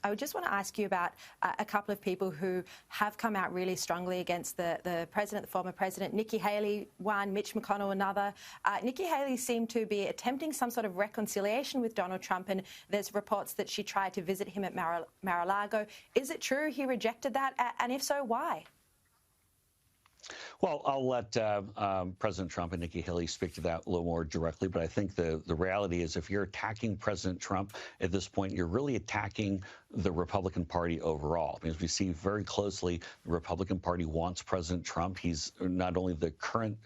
I just want to ask you about a couple of people who have come out really strongly against the president, the former president. Nikki Haley, one, Mitch McConnell, another. Nikki Haley seemed to be attempting some sort of reconciliation with Donald Trump, and there's reports that she tried to visit him at Mar-a-Lago. Is it true he rejected that? And if so, why? Well, I'll let President Trump and Nikki Haley speak to that a little more directly, but I think the reality is if you're attacking President Trump at this point, you're really attacking the Republican Party overall. Because we see very closely the Republican Party wants President Trump. He's not only the current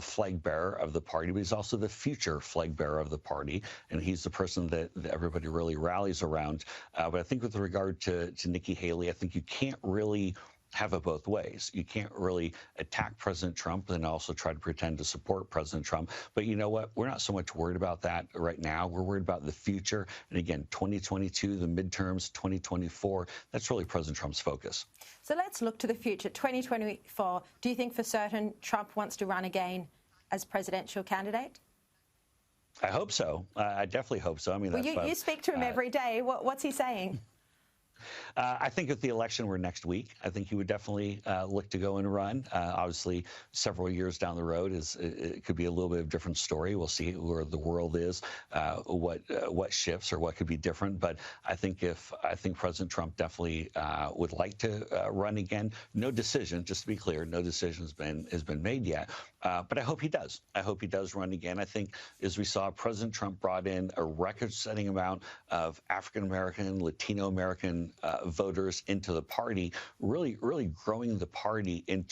flag bearer of the party, but he's also the future flag bearer of the party, and he's the person that everybody really rallies around. But I think with regard to Nikki Haley, I think you can't really have it both ways. You can't really attack President Trump and also try to pretend to support President Trump. But you know what? We're not so much worried about that right now. We're worried about the future. And again, 2022, the midterms, 2024, that's really President Trump's focus. So let's look to the future. 2024, do you think for certain Trump wants to run again as presidential candidate? I hope so. I definitely hope so. I mean, well, you speak to him every day. What's he saying? I think if the election were next week, I think he would definitely look to go and run. Obviously, several years down the road, it could be a little bit of a different story. We'll see where the world is, what shifts or what could be different. But I think President Trump definitely would like to run again. No decision, just to be clear, no decision has been made yet. But I hope he does. I hope he does run again. I think, as we saw, President Trump brought in a record-setting amount of African-American, Latino-American voters into the party, really growing the party in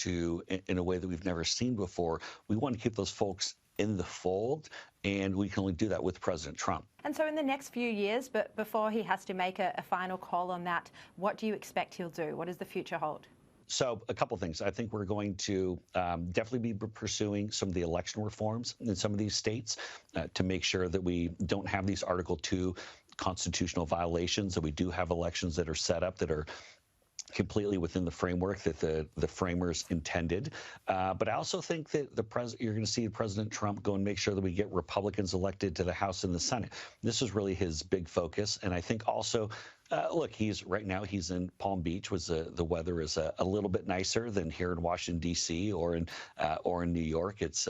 a way that we've never seen before. We want to keep those folks in the fold, and we can only do that with President Trump. And so in the next few years, but before he has to make a final call on that, what do you expect he'll do? What does the future hold? So a couple things. I think we're going to definitely be pursuing some of the election reforms in some of these states to make sure that we don't have these Article 2 constitutional violations, that we do have elections that are set up that are completely within the framework that the framers intended. But I also think that you're going to see President Trump go and make sure that we get Republicans elected to the House and the Senate. This is really his big focus. And I think also, look, right now he's in Palm Beach, the weather is a little bit nicer than here in Washington, D.C. or in New York. It's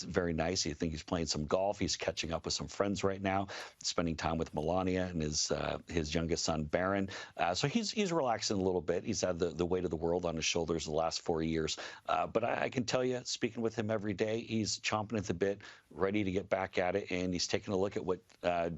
very nice. I think he's playing some golf. He's catching up with some friends right now, spending time with Melania and his youngest son, Barron. So he's relaxing a little bit. He's had the weight of the world on his shoulders the last 4 years. But I can tell you, speaking with him every day, he's chomping at the bit, ready to get back at it. And he's taking a look at what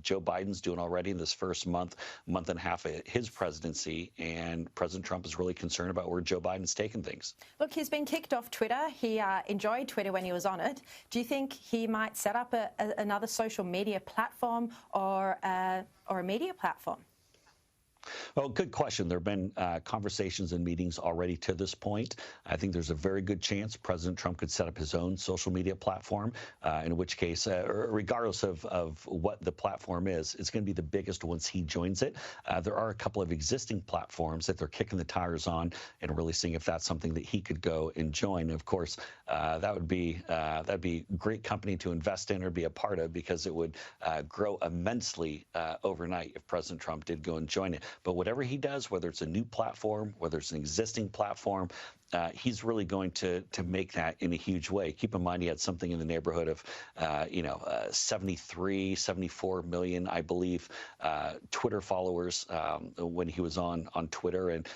Joe Biden's doing already in this first month and a half of his presidency. And President Trump is really concerned about where Joe Biden's taking things. Look, he's been kicked off Twitter. He enjoyed Twitter when he was on it. Do you think he might set up another social media platform or a media platform? Well, good question. There have been conversations and meetings already to this point. I think there's a very good chance President Trump could set up his own social media platform, in which case, regardless of what the platform is, it's going to be the biggest once he joins it. There are a couple of existing platforms that they're kicking the tires on and really seeing if that's something that he could go and join. Of course, that'd be great company to invest in or be a part of, because it would grow immensely overnight if President Trump did go and join it. But whatever he does, whether it's a new platform, whether it's an existing platform, he's really going to make that in a huge way. Keep in mind, he had something in the neighborhood of, 74 million, I believe, Twitter followers when he was on Twitter, and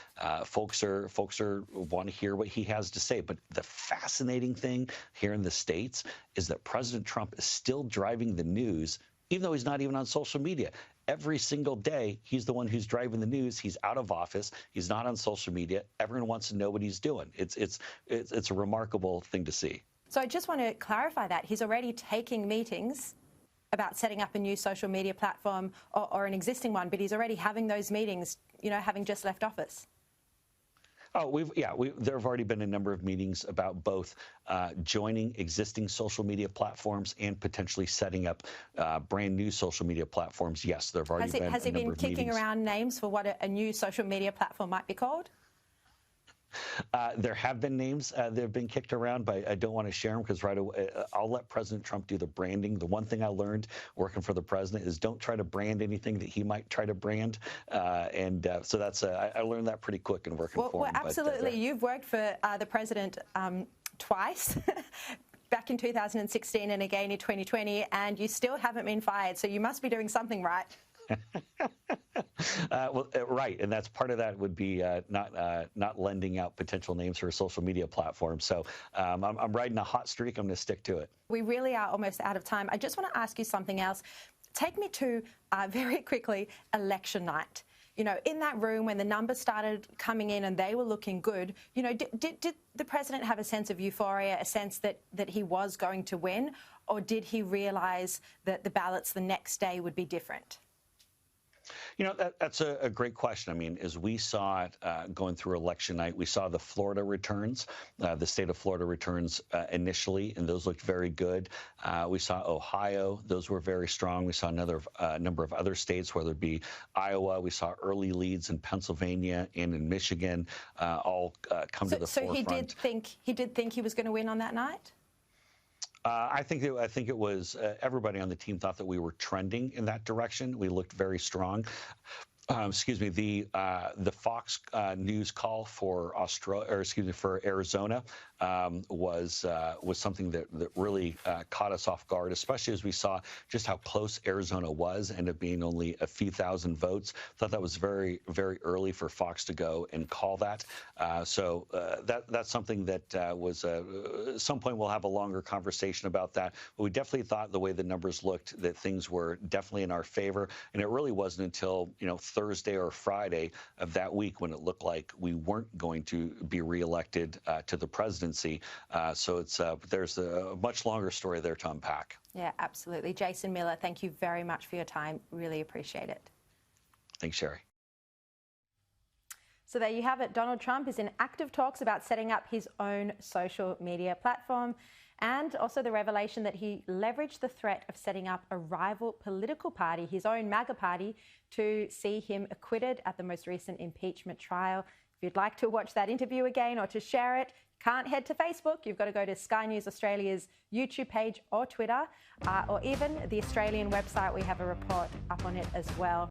folks want to hear what he has to say. But the fascinating thing here in the States is that President Trump is still driving the news, even though he's not even on social media. Every single day, he's the one who's driving the news. He's out of office. He's not on social media. Everyone wants to know what he's doing. It's a remarkable thing to see. So I just want to clarify that. He's already taking meetings about setting up a new social media platform or an existing one, but he's already having those meetings, having just left office. Oh, there have already been a number of meetings about both joining existing social media platforms and potentially setting up brand new social media platforms. Yes, there have already been a number of meetings. Has he been kicking around names for what a new social media platform might be called? There have been names that have been kicked around, but I don't want to share them because right away I'll let President Trump do the branding. The one thing I learned working for the president is don't try to brand anything that he might try to brand, so that's I learned that pretty quick in working for him. Well, absolutely. You've worked for the president twice. Back in 2016 and again in 2020, and you still haven't been fired, so you must be doing something right. Right, and that's part of that would be not lending out potential names for a social media platform. So I'm riding a hot streak. I'm going to stick to it. We really are almost out of time. I just want to ask you something else. Take me to, very quickly, election night. You know, in that room when the numbers started coming in and they were looking good, you know, did the president have a sense of euphoria, a sense that he was going to win, or did he realise that the ballots the next day would be different? You know, that's a great question. I mean, as we saw it going through election night, we saw the Florida returns, the state of Florida returns initially, and those looked very good. We saw Ohio. Those were very strong. We saw another number of other states, whether it be Iowa. We saw early leads in Pennsylvania and in Michigan all come to the forefront. So he did think he was going to win on that night? I think it was everybody on the team thought that we were trending in that direction. We looked very strong. Excuse me, the Fox News call for for Arizona was something that really caught us off guard, especially as we saw just how close Arizona was, ended up being only a few thousand votes. Thought that was very, very early for Fox to go and call that. So that's something that was at some point we'll have a longer conversation about that. But we definitely thought the way the numbers looked that things were definitely in our favor, and it really wasn't until Thursday or Friday of that week when it looked like we weren't going to be reelected to the presidency. So there's a much longer story there to unpack. Yeah, absolutely. Jason Miller, thank you very much for your time. Really appreciate it. Thanks, Sharri. So there you have it. Donald Trump is in active talks about setting up his own social media platform, and also the revelation that he leveraged the threat of setting up a rival political party, his own MAGA party, to see him acquitted at the most recent impeachment trial. If you'd like to watch that interview again or to share it, can't head to Facebook. You've got to go to Sky News Australia's YouTube page or Twitter, or even the Australian website. We have a report up on it as well.